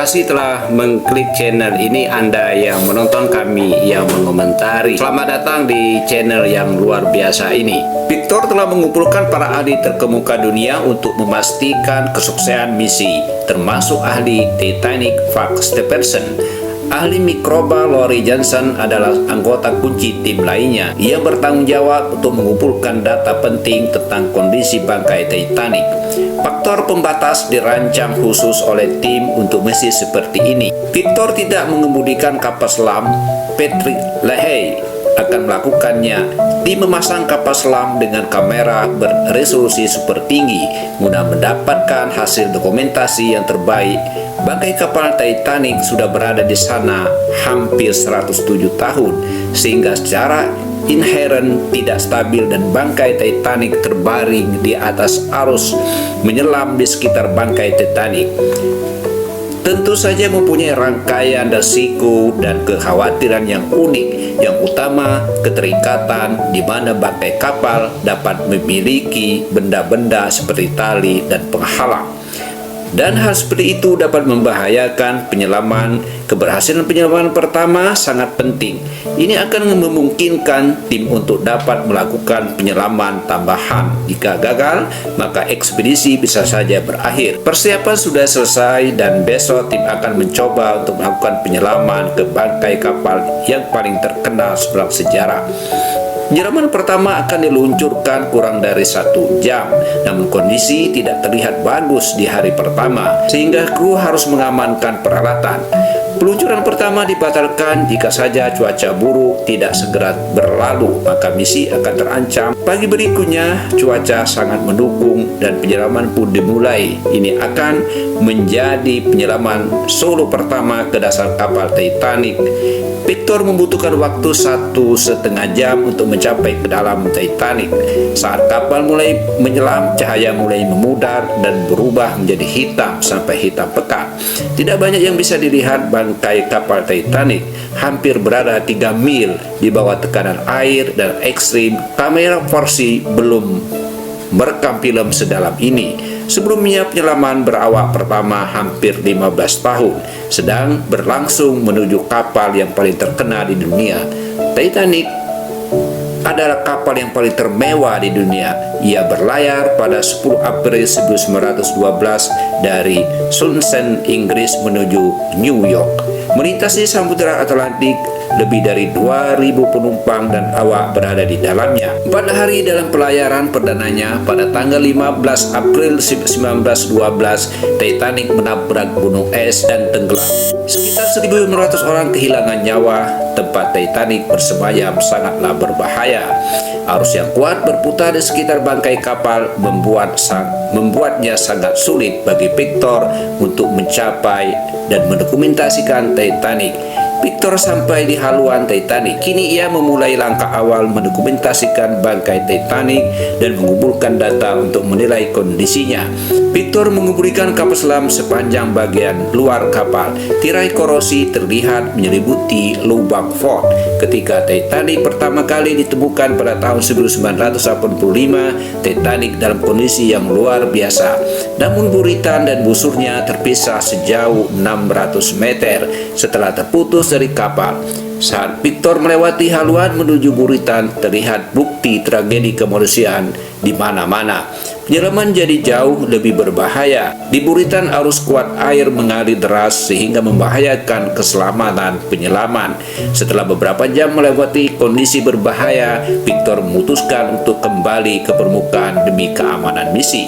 kasih telah mengklik channel ini Anda yang menonton kami yang mengomentari. Selamat datang di channel yang luar biasa ini. Victor telah mengumpulkan para ahli terkemuka dunia untuk memastikan kesuksesan misi, termasuk ahli Titanic Frank Stephenson. Ahli mikroba Laurie Johnson adalah anggota kunci tim lainnya. Ia bertanggung jawab untuk mengumpulkan data penting tentang kondisi bangkai Titanic. Faktor pembatas dirancang khusus oleh tim untuk misi seperti ini. Victor tidak mengemudikan kapal selam. Patrick Leahy akan melakukannya. Tim memasang kapal selam dengan kamera beresolusi super tinggi guna mendapatkan hasil dokumentasi yang terbaik. Bangkai kapal Titanic sudah berada di sana hampir 107 tahun, sehingga secara inheren tidak stabil dan bangkai Titanic terbaring di atas arus menyelam di sekitar bangkai Titanic. Tentu saja mempunyai rangkaian risiko dan kekhawatiran yang unik. Yang utama, keterikatan di mana bangkai kapal dapat memiliki benda-benda seperti tali dan penghalang. Dan hal seperti itu dapat membahayakan penyelaman. Keberhasilan penyelaman pertama sangat penting. Ini akan memungkinkan tim untuk dapat melakukan penyelaman tambahan. Jika gagal, maka ekspedisi bisa saja berakhir. Persiapan sudah selesai dan besok tim akan mencoba untuk melakukan penyelaman ke bangkai kapal yang paling terkenal sepanjang sejarah. Penyelaman pertama akan diluncurkan kurang dari 1 jam, namun kondisi tidak terlihat bagus di hari pertama, sehingga kru harus mengamankan peralatan. Peluncuran pertama dibatalkan jika saja cuaca buruk tidak segera berlalu, maka misi akan terancam. Pagi berikutnya, cuaca sangat mendukung dan penyelaman pun dimulai. Ini akan menjadi penyelaman solo pertama ke dasar kapal Titanic. Victor membutuhkan waktu 1,5 jam untuk mencapai ke dalam Titanic. Saat kapal mulai menyelam, cahaya mulai memudar dan berubah menjadi hitam sampai hitam pekat. Tidak banyak yang bisa dilihat bangkai kapal Titanic. Hampir berada 3 mil di bawah tekanan air dan ekstrim. Kamera porsi belum merekam film sedalam ini. Sebelumnya penyelaman berawak pertama hampir 15 tahun, sedang berlangsung menuju kapal yang paling terkenal di dunia. Titanic adalah kapal yang paling termewah di dunia. Ia berlayar pada 10 April 1912 dari Southampton, Inggris menuju New York. Melintasi Samudra Atlantik, lebih dari 2.000 penumpang dan awak berada di dalamnya. 4 hari dalam pelayaran perdananya, pada tanggal 15 April 1912, Titanic menabrak gunung es dan tenggelam. Sekitar 1.500 orang kehilangan nyawa. Tempat Titanic bersemayam sangatlah berbahaya. Arus yang kuat berputar di sekitar bangkai kapal membuatnya sangat sulit bagi Victor untuk mencapai dan mendokumentasikan Titanic. Victor sampai di haluan Titanic. Kini ia memulai langkah awal mendokumentasikan bangkai Titanic dan mengumpulkan data untuk menilai kondisinya. Victor mengumpulkan kapal selam sepanjang bagian luar kapal. Tirai korosi terlihat menyelimuti lubang Ford. Ketika Titanic pertama kali ditemukan pada tahun 1985, Titanic dalam kondisi yang luar biasa. Namun buritan dan busurnya terpisah sejauh 600 meter setelah terputus dari kapal. Saat Victor melewati haluan menuju buritan, terlihat bukti tragedi kemanusiaan di mana-mana. Penyelaman jadi jauh lebih berbahaya. Di buritan arus kuat air mengalir deras sehingga membahayakan keselamatan penyelaman. Setelah beberapa jam melewati kondisi berbahaya, Victor memutuskan untuk kembali ke permukaan demi keamanan misi.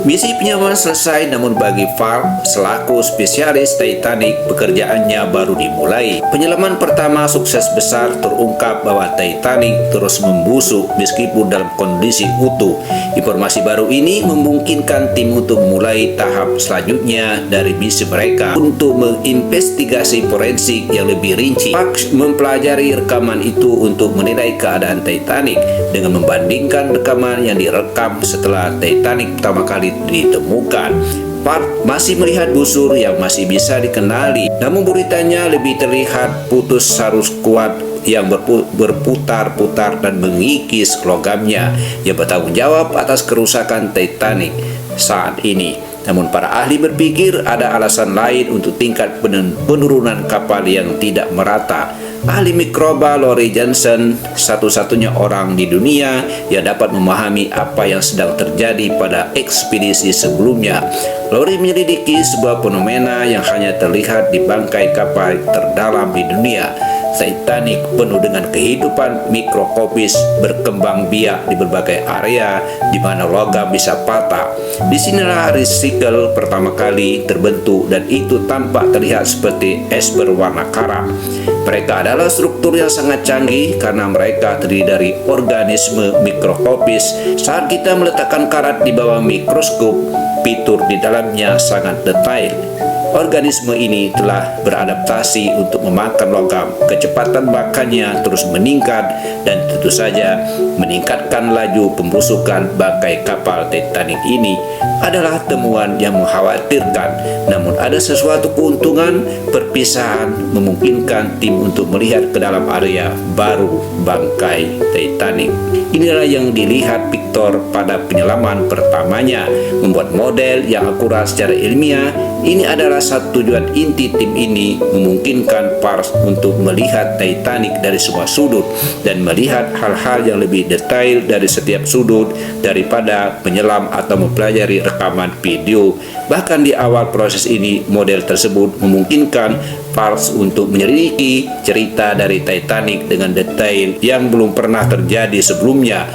Misi penyelaman selesai, namun bagi Farr selaku spesialis Titanic, pekerjaannya baru dimulai. Penyelaman pertama sukses besar, terungkap bahwa Titanic terus membusuk meskipun dalam kondisi utuh. Informasi baru ini memungkinkan tim untuk memulai tahap selanjutnya dari misi mereka untuk menginvestigasi forensik yang lebih rinci. Farr mempelajari rekaman itu untuk menilai keadaan Titanic dengan membandingkan rekaman yang direkam setelah Titanic pertama kali ditemukan. Farr masih melihat busur yang masih bisa dikenali, namun buritanya lebih terlihat putus arus kuat yang berputar-putar dan mengikis logamnya yang bertanggung jawab atas kerusakan Titanic saat ini. Namun para ahli berpikir ada alasan lain untuk tingkat penurunan kapal yang tidak merata. Ahli mikroba Laurie Johnson, satu-satunya orang di dunia yang dapat memahami apa yang sedang terjadi pada ekspedisi sebelumnya. Laurie menyelidiki sebuah fenomena yang hanya terlihat di bangkai kapal terdalam di dunia. Titanic penuh dengan kehidupan mikroskopis berkembang biak di berbagai area di mana logam bisa patah. Disinilah recycle pertama kali terbentuk, dan itu tampak terlihat seperti es berwarna karam. Mereka adalah struktur yang sangat canggih karena mereka terdiri dari organisme mikroskopis. Saat kita meletakkan karat di bawah mikroskop, fitur di dalamnya sangat detail. Organisme ini telah beradaptasi untuk memakan logam. Kecepatan makannya terus meningkat dan tentu saja meningkatkan laju pembusukan bangkai kapal Titanic ini adalah temuan yang mengkhawatirkan. Namun ada sesuatu keuntungan. Perpisahan memungkinkan tim untuk melihat ke dalam area baru bangkai Titanic. Inilah yang dilihat Victor pada penyelaman pertamanya, membuat model yang akurat secara ilmiah. Ini adalah satu tujuan inti tim ini, memungkinkan pars untuk melihat Titanic dari semua sudut dan melihat hal-hal yang lebih detail dari setiap sudut daripada penyelam atau mempelajari rekaman video. Bahkan di awal proses ini, model tersebut memungkinkan pars untuk menyelidiki cerita dari Titanic dengan detail yang belum pernah terjadi sebelumnya.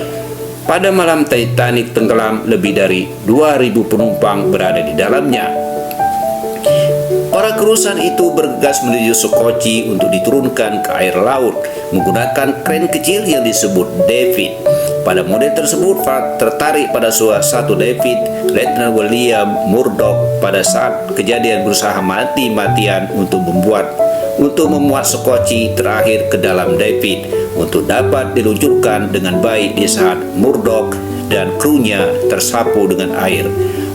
Pada malam Titanic tenggelam, lebih dari 2.000 penumpang berada di dalamnya. Para krusan itu bergegas menuju Sokoci untuk diturunkan ke air laut menggunakan kren kecil yang disebut David. Pada model tersebut, tertarik pada satu David, Lieutenant William Murdoch pada saat kejadian berusaha mati-matian untuk memuat Sokoci terakhir ke dalam David untuk dapat diluncurkan dengan baik di saat Murdoch dan krunya tersapu dengan air.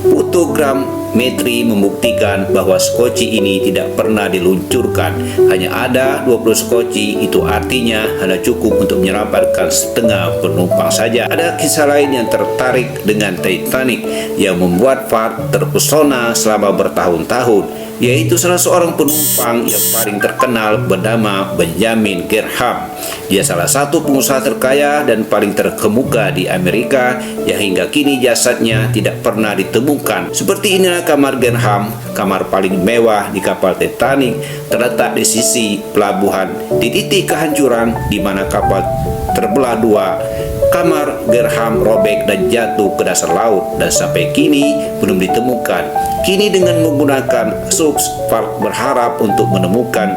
Fotogrametri membuktikan bahwa skoci ini tidak pernah diluncurkan. Hanya ada 20 skoci, itu artinya hanya cukup untuk menyelamatkan setengah penumpang saja. Ada kisah lain yang tertarik dengan Titanic yang membuat Fard terpesona selama bertahun-tahun, yaitu salah seorang penumpang yang paling terkenal bernama Benjamin Graham. Dia salah satu pengusaha terkaya dan paling terkemuka di Amerika yang hingga kini jasadnya tidak pernah ditemukan. Seperti inilah kamar Graham, kamar paling mewah di kapal Titanic, terletak di sisi pelabuhan di titik kehancuran di mana kapal terbelah dua. Kamar Graham robek dan jatuh ke dasar laut dan sampai kini belum ditemukan. Kini dengan menggunakan SUX, Fard berharap untuk menemukan.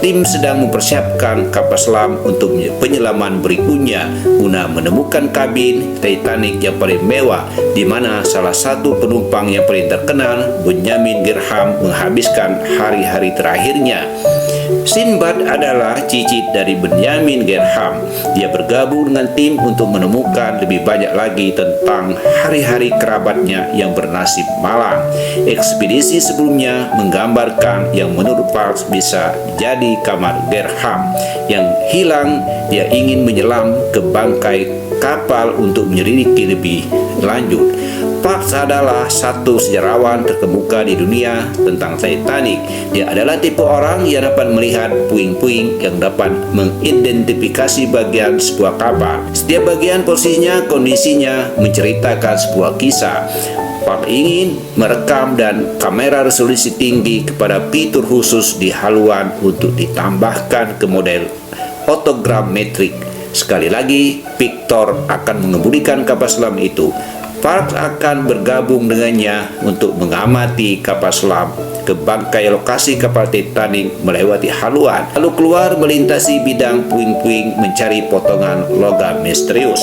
Tim sedang mempersiapkan kapal selam untuk penyelaman berikutnya guna menemukan kabin Titanic yang paling mewah, di mana salah satu penumpang yang paling terkenal, Benjamin Graham, menghabiskan hari-hari terakhirnya. Sinbad adalah cicit dari Benjamin Graham. Dia bergabung dengan tim untuk menemukan lebih banyak lagi tentang hari-hari kerabatnya yang bernasib malang. Ekspedisi sebelumnya menggambarkan yang menurut Fard bisa jadi kamar Graham yang hilang. Dia ingin menyelam ke bangkai kapal untuk menyelidiki lebih lanjut. Fard adalah satu sejarawan terkemuka di dunia tentang Titanic. Dia adalah tipe orang yang dapat melihat puing-puing yang dapat mengidentifikasi bagian sebuah kapal. Setiap bagian posisinya, kondisinya menceritakan sebuah kisah. Fard ingin merekam dan kamera resolusi tinggi kepada fitur khusus di haluan untuk ditambahkan ke model fotogrametrik. Sekali lagi, Victor akan mengemudikan kapal selam itu. Fard akan bergabung dengannya untuk mengamati kapal selam ke bangkai lokasi kapal Titanic melewati haluan, lalu keluar melintasi bidang puing-puing mencari potongan logam misterius.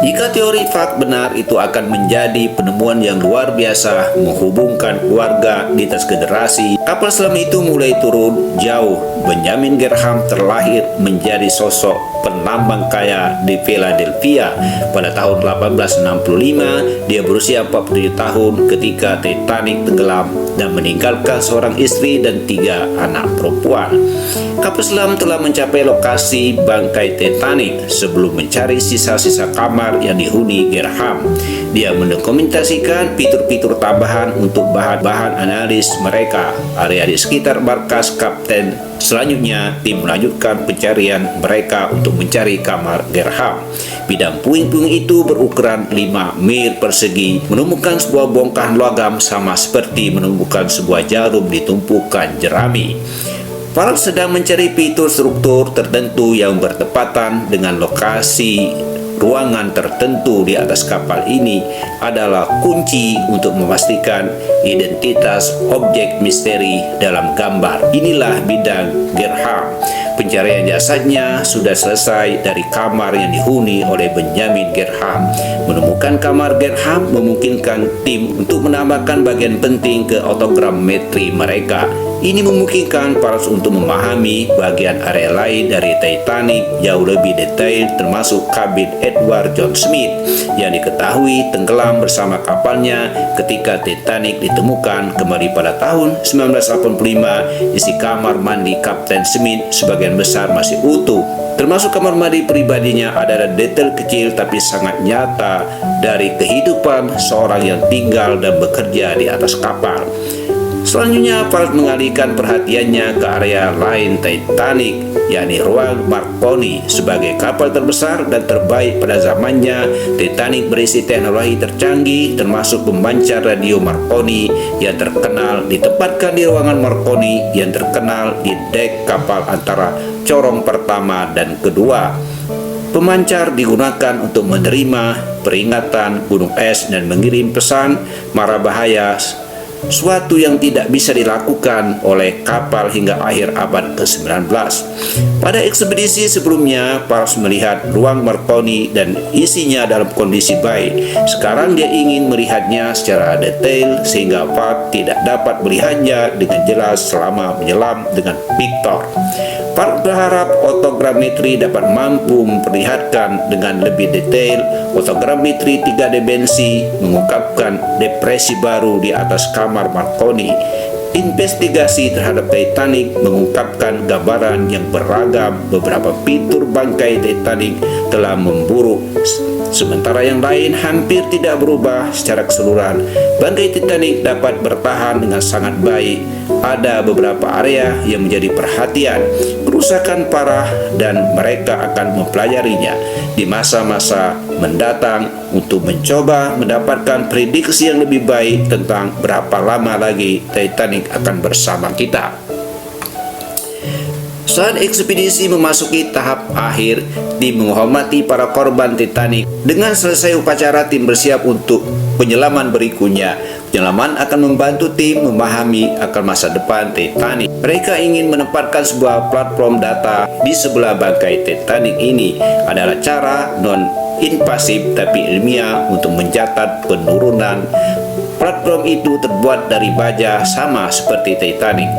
Jika teori Fard benar, itu akan menjadi penemuan yang luar biasa menghubungkan keluarga lintas generasi. Kapal selam itu mulai turun jauh. Benjamin Graham terlahir menjadi sosok penambang kaya di Philadelphia. Pada tahun 1865, dia berusia 47 tahun ketika Titanic tenggelam dan meninggalkan seorang istri dan 3 anak perempuan. Kapal selam telah mencapai lokasi bangkai Titanic sebelum mencari sisa-sisa kamar yang dihuni Graham. Dia mendokumentasikan fitur-fitur tambahan untuk bahan-bahan analis mereka, area di sekitar markas kapten. Selanjutnya, tim melanjutkan pencarian mereka untuk mencari kamar Graham. Bidang puing-puing itu berukuran 5 mil persegi, menemukan sebuah bongkahan logam sama seperti menemukan sebuah jarum di tumpukan jerami. Para sedang mencari fitur struktur tertentu yang bertepatan dengan lokasi ruangan tertentu di atas kapal ini adalah kunci untuk memastikan identitas objek misteri dalam gambar. Inilah bidang Graham. Pencarian jasadnya sudah selesai dari kamar yang dihuni oleh Benjamin Graham. Menemukan kamar Graham memungkinkan tim untuk menambahkan bagian penting ke autogrametri mereka. Ini memungkinkan para untuk memahami bagian area lain dari Titanic jauh lebih detail, termasuk kabin Edward John Smith yang diketahui tenggelam bersama kapalnya ketika Titanic ditemukan kembali pada tahun 1985. Isi kamar mandi Kapten Smith sebagian besar masih utuh, termasuk kamar mandi pribadinya. Adalah detail kecil tapi sangat nyata dari kehidupan seorang yang tinggal dan bekerja di atas kapal. Selanjutnya, Parrott mengalihkan perhatiannya ke area lain Titanic, yakni ruang Marconi. Sebagai kapal terbesar dan terbaik pada zamannya, Titanic berisi teknologi tercanggih, termasuk pemancar radio Marconi yang terkenal ditempatkan di ruangan Marconi yang terkenal di dek kapal antara corong pertama dan kedua. Pemancar digunakan untuk menerima peringatan gunung es dan mengirim pesan mara bahaya, suatu yang tidak bisa dilakukan oleh kapal hingga akhir abad ke-19. Pada ekspedisi sebelumnya, Parrott melihat ruang Marconi dan isinya dalam kondisi baik. Sekarang dia ingin melihatnya secara detail sehingga Parrott tidak dapat melihatnya dengan jelas selama menyelam dengan Victor. Parrott berharap autogrametri dapat mampu memperlihatkan dengan lebih detail. Autogrametri 3 dimensi mengungkapkan depresi baru di atas kamar Marconi. Investigasi terhadap Titanic mengungkapkan gambaran yang beragam. Beberapa fitur bangkai Titanic telah memburuk, sementara yang lain hampir tidak berubah secara keseluruhan. Bangkai Titanic dapat bertahan dengan sangat baik. Ada beberapa area yang menjadi perhatian, kerusakan parah, dan mereka akan mempelajarinya di masa-masa mendatang untuk mencoba mendapatkan prediksi yang lebih baik tentang berapa lama lagi Titanic akan bersama kita. Saat ekspedisi memasuki tahap akhir, tim menghormati para korban Titanic. Dengan selesai upacara, tim bersiap untuk penyelaman berikutnya. Penyelaman akan membantu tim memahami akan masa depan Titanic. Mereka ingin menempatkan sebuah platform data di sebelah bangkai Titanic. Ini adalah cara non-invasif tapi ilmiah untuk mencatat penurunan. Platform itu terbuat dari baja sama seperti Titanic.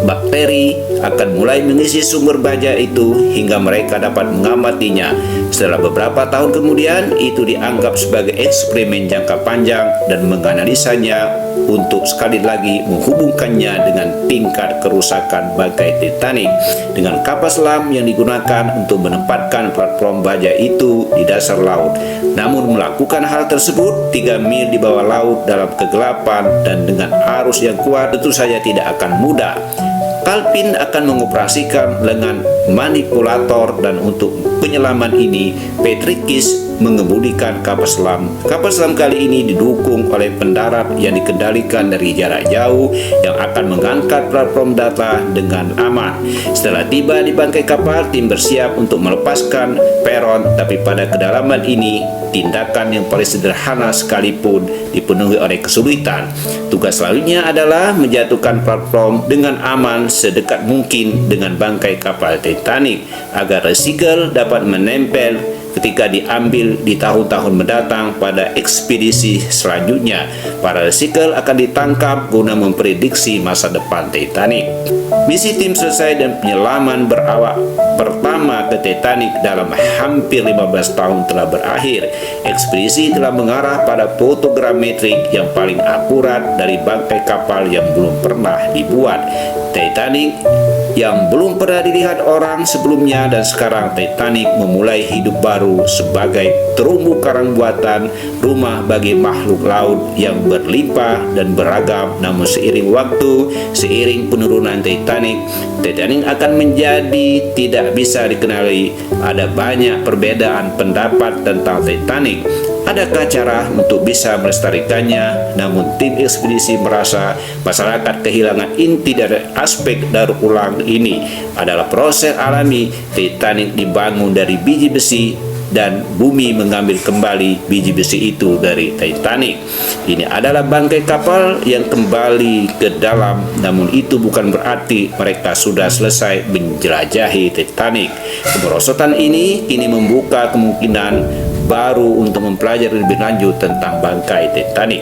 Bakteri akan mulai mengisi sumber baja itu hingga mereka dapat mengamatinya. Setelah beberapa tahun kemudian, itu dianggap sebagai eksperimen jangka panjang dan menganalisanya untuk sekali lagi menghubungkannya dengan tingkat kerusakan bangkai Titanic dengan kapal selam yang digunakan untuk menempatkan platform baja itu di dasar laut. Namun melakukan hal tersebut 3 mil di bawah laut dalam kegelapan dan dengan arus yang kuat tentu saja tidak akan mudah. Calvin akan mengoperasikan lengan manipulator dan untuk penyelaman ini Petrikis mengemudikan kapal selam. Kapal selam kali ini didukung oleh pendarat yang dikendalikan dari jarak jauh yang akan mengangkat platform data dengan aman. Setelah tiba di bangkai kapal, tim bersiap untuk melepaskan peron, tapi pada kedalaman ini tindakan yang paling sederhana sekalipun dipenuhi oleh kesulitan. Tugas selanjutnya adalah menjatuhkan platform dengan aman sedekat mungkin dengan bangkai kapal Titanic agar recycle dapat menempel ketika diambil di tahun-tahun mendatang pada ekspedisi selanjutnya. Para recycle akan ditangkap guna memprediksi masa depan Titanic. Misi tim selesai dan penyelaman berawak pertama pertama ke Titanic dalam hampir 15 tahun telah berakhir. Ekspedisi telah mengarah pada fotogrametrik yang paling akurat dari bangkai kapal yang belum pernah dibuat. Titanic yang belum pernah dilihat orang sebelumnya, dan sekarang Titanic memulai hidup baru sebagai terumbu karang buatan, rumah bagi makhluk laut yang berlimpah dan beragam. Namun seiring waktu, seiring penurunan Titanic akan menjadi tidak bisa dikenali. Ada banyak perbedaan pendapat tentang Titanic. Adakah cara untuk bisa melestarikannya? Namun tim ekspedisi merasa masyarakat kehilangan inti dari aspek daur ulang ini adalah proses alami. Titanic dibangun dari biji besi dan bumi mengambil kembali biji besi itu dari Titanic. Ini adalah bangkai kapal yang kembali ke dalam, namun itu bukan berarti mereka sudah selesai menjelajahi Titanic. Kemerosotan ini kini membuka kemungkinan baru untuk mempelajari lebih lanjut tentang bangkai Titanic.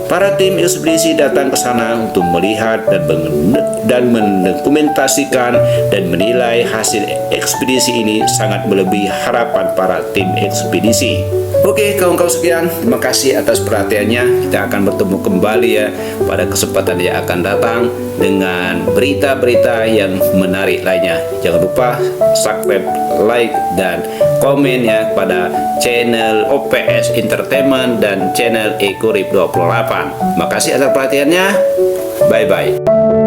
Para tim ekspedisi datang ke sana untuk melihat dan mendokumentasikan dan menilai hasil ekspedisi ini sangat melebihi harapan para tim ekspedisi. Oke kawan-kawan sekian, terima kasih atas perhatiannya. Kita akan bertemu kembali ya pada kesempatan yang akan datang dengan berita-berita yang menarik lainnya. Jangan lupa subscribe, like, dan komen ya pada channel OPS Entertainment dan channel Ekorip 28. Makasih atas perhatiannya. Bye-bye.